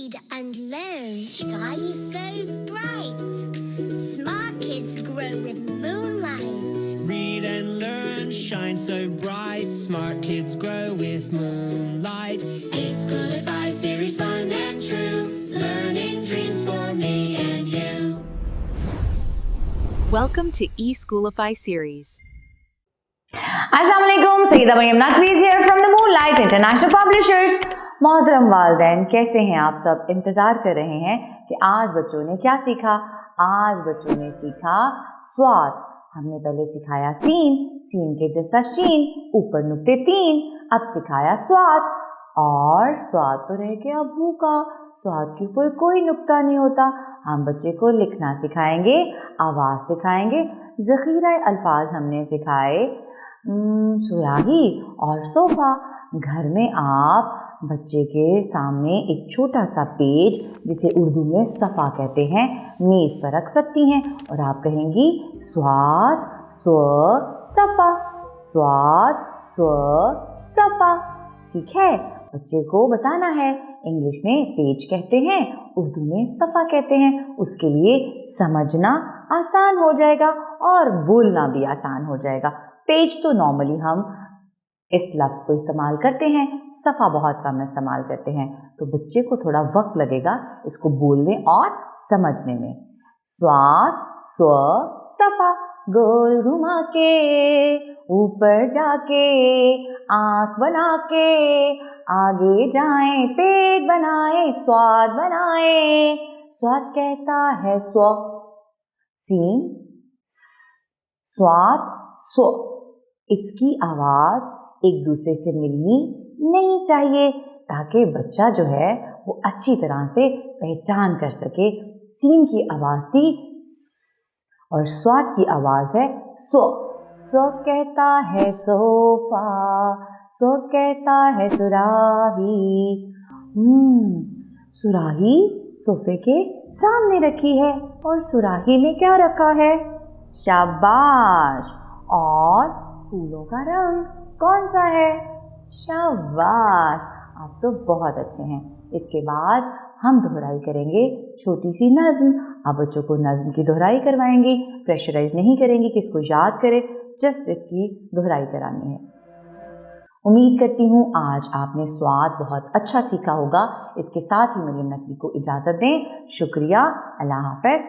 read and learn. Sky is so bright. Smart kids grow with moonlight. Read and learn, shine so bright. Smart kids grow with moonlight. E-Schoolify series, fun and true. Learning dreams for me and you. Welcome to E-Schoolify series. अस्सलामुअलैकुम, Saeeda Maryam नकवीज़ here from the Moonlight International Publishers। मोहतरम वालिदैन, कैसे हैं आप सब? इंतज़ार कर रहे हैं कि आज बच्चों ने क्या सीखा। आज बच्चों ने सीखा स्वाद। हमने पहले सिखाया सीन, सीन के जैसा शीन, ऊपर नुक्ते तीन। अब सिखाया स्वाद, और स्वाद तो रह गया भूखा। स्वाद के ऊपर कोई नुक्ता नहीं होता। हम बच्चे को लिखना सिखाएंगे, आवाज़ सिखाएंगे, ज़ख़ीरा अल्फाज हमने सिखाए, सुराही और सोफ़ा। घर में आप बच्चे के सामने एक छोटा सा पेज, जिसे उर्दू में सफ़ा कहते हैं, मेज़ पर रख सकती हैं और आप कहेंगी स्वाद स्व सफ़ा, स्वाद स्व सफ़ा। ठीक है, बच्चे को बताना है। इंग्लिश में पेज कहते हैं, उर्दू में सफ़ा कहते हैं। उसके लिए समझना आसान हो जाएगा और बोलना भी आसान हो जाएगा। पेज तो नॉर्मली हम इस लफ्ज़ को इस्तेमाल करते हैं, सफ़ा बहुत कम इस्तेमाल करते हैं, तो बच्चे को थोड़ा वक्त लगेगा इसको बोलने और समझने में। स्वाद स्व सफ़ा, गोल घुमा के, ऊपर जाके, आँख बना के, आगे जाएं, पेट बनाए, स्वाद बनाए। स्वाद कहता है स्व, सीन स्वाद स्व। इसकी आवाज़ एक दूसरे से मिलनी नहीं चाहिए, ताकि बच्चा जो है वो अच्छी तरह से पहचान कर सके। सीन की आवाज़ थी और स्वाद की आवाज़ है स्व। स्व कहता है सोफा, स्व कहता है सुराही। सुराही सोफे के सामने रखी है और सुराही में क्या रखा है? शाबाश। और फूलों का रंग कौन सा है? शाबाश, आप तो बहुत अच्छे हैं। इसके बाद हम दोहराई करेंगे छोटी सी नज़्म। आप बच्चों को नज़्म की दोहराई करवाएंगी, प्रेशराइज नहीं करेंगी कि इसको याद करें, जस्ट इसकी दोहराई करानी है। उम्मीद करती हूँ आज आपने स्वाद बहुत अच्छा सीखा होगा। इसके साथ ही मरियम नकवी को इजाज़त दें। शुक्रिया, अल्लाह हाफ़िज़।